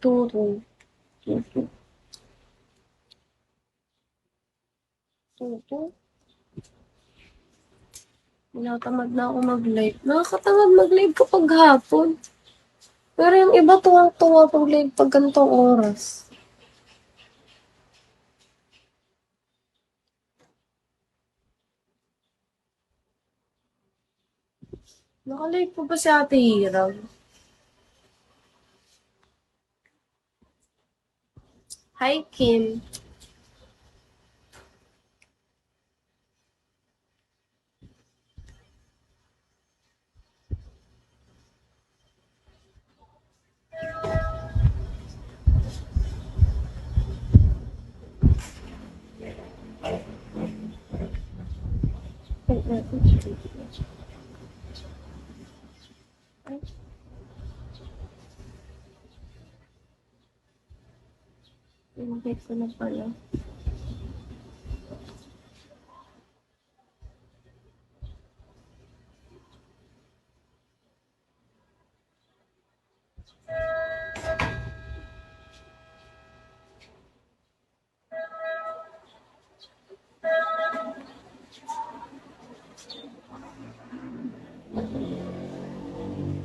Tutu. Tutu. Tutu. Tinatamad na ako mag-live. Nakakatamad mag-live kapag hapon. Pero yung iba tuwang-tuwa pag live pag ganitong oras. Naka-live po ba si Ate Hiraw? Hi, Kim. Invite ko na pala.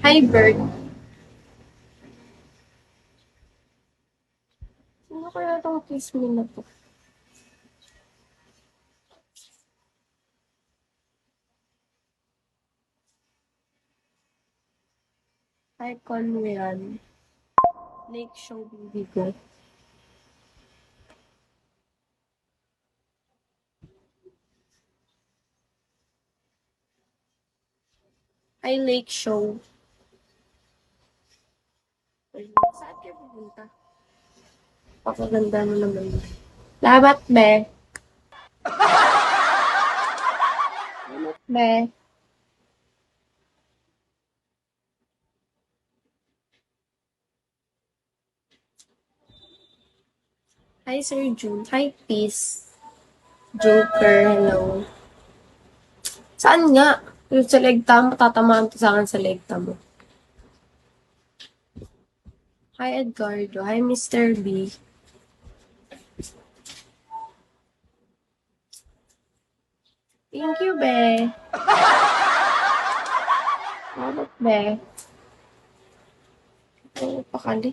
Hi, Bird. Sino kaya itong kiss me na to? Hi, Conwian. Lake Show Bibigo. Hi, Lake Show. Saan kayo pupunta? Pakaganda mo naman. Labat, be. Labat, be. Hi, Sir June. Hi, Peace. Joker, hello. Saan nga? Yung sa legta mo, tatamaan to sa akin sa legta mo. Hi, Edgardo. Hi, Mr. B. Thank you, be. Labat, be. Ay, pakali.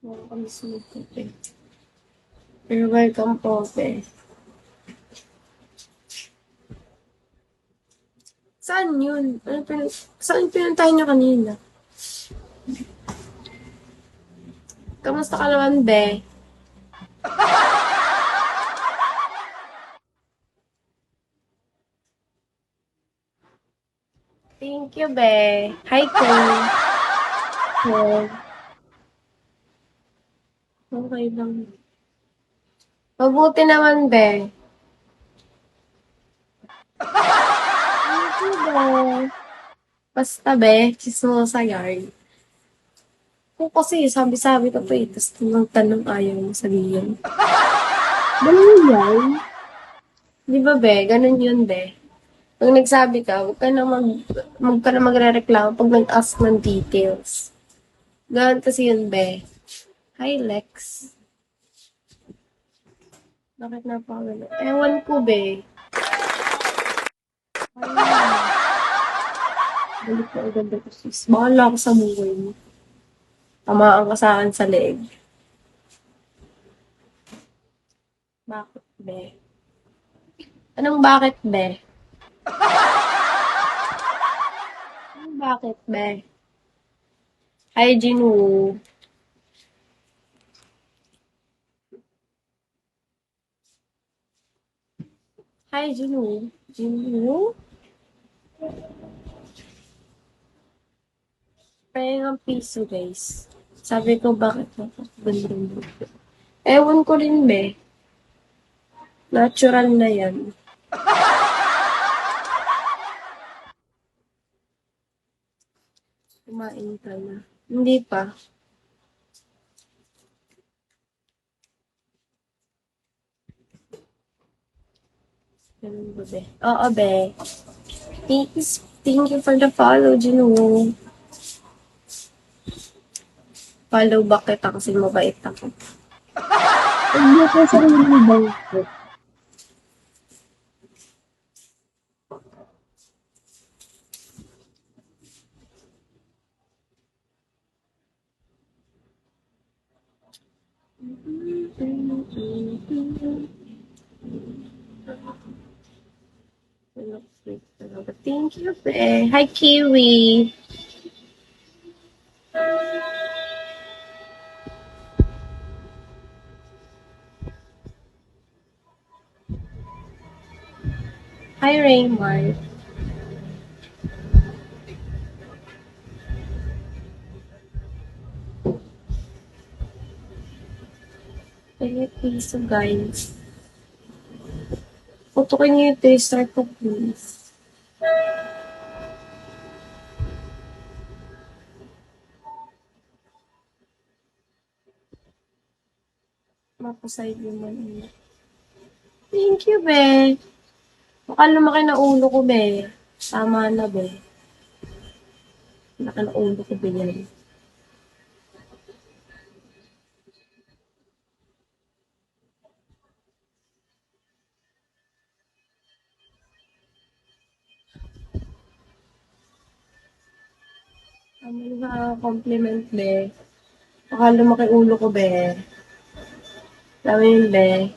Wala kami sumugod, be. You're welcome po, be. Saan yun? Saan pinuntahan niyo kanina? Kamusta ka naman, be? Thank you, be. Hi, Cole. Hello. Okay lang. Mabuti naman, be. Thank you, be. Basta, be. Chismosa yarn. Kung kasi, sabi-sabi ka pa eh. Tapos tanong ayaw mo sabihin. Ganun yan. Di ba, be? Ganun yun, be. Pag nagsabi ka, huwag ka na magre-reklamo pag nag-ask ng details. Ganun kasi yun, be. Hi, Lex. Bakit napakagano? Ewan ko, be. Ay, balik na agad ako, sis. Bahala ako sa buhay mo. Tamaan ka sa akin sa leeg. Bakit, be? Anong bakit, be? Anong bakit, be? Hi, Jinwoo. Hi, Jinwoo. Jinwoo? Pahingang piso, guys. Sabi ko, bakit napakaganda. Ewan ko rin, be. Natural na yan. Kumain ka na. Hindi pa. Ganun ba, be? Oo, be. Thank you for the follow, Gino. Follow back kita kasi mabait ako. Hindi ko sarili bangko. Thank you, be. Hi, Kiwi. Hi, Raymar. Ay, piso, guys. Putukin niyo yung taster ko, please. Mapaside naman. Thank you, be. Baka lumaki na ulo ko, be. Tama na, be. Laki na ulo ko, be. Yan. Tama na compliment, be. Baka lumaki ulo ko, be. Tama yun, be.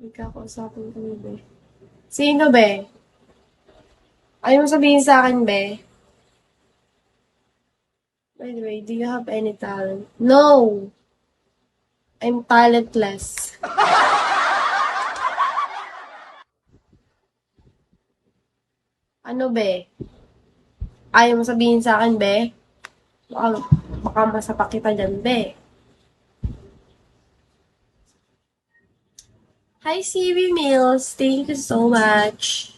Ikakusapin ko, be. Sino, be? Ayaw mo sabihin sa akin, be? By the way, do you have any talent? No! I'm talentless. Ano, be? Ayaw mo sabihin sa akin, be? Baka masapak kita dyan, be. Hi, CV Mills. Thank you so much.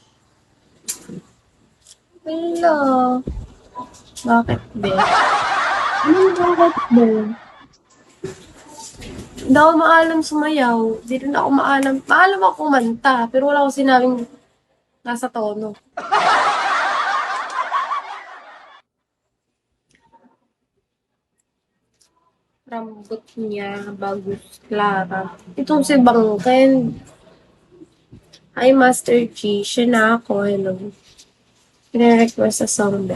Hello. Bakit, be? Anong bakit ba? Hindi ako maalam sumayaw. Hindi rin ako maalam. Maalam ako kumanta, pero wala akong sinabing nasa tono. Rambot niya, bagus, Clara. Itong si Bangken. Hi, Master G. Siya na ako. Hello. Pina-request sa song ba?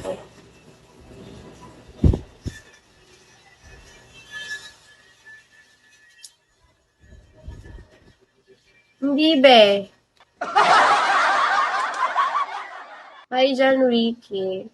Hindi, be. Hi, John Ricky.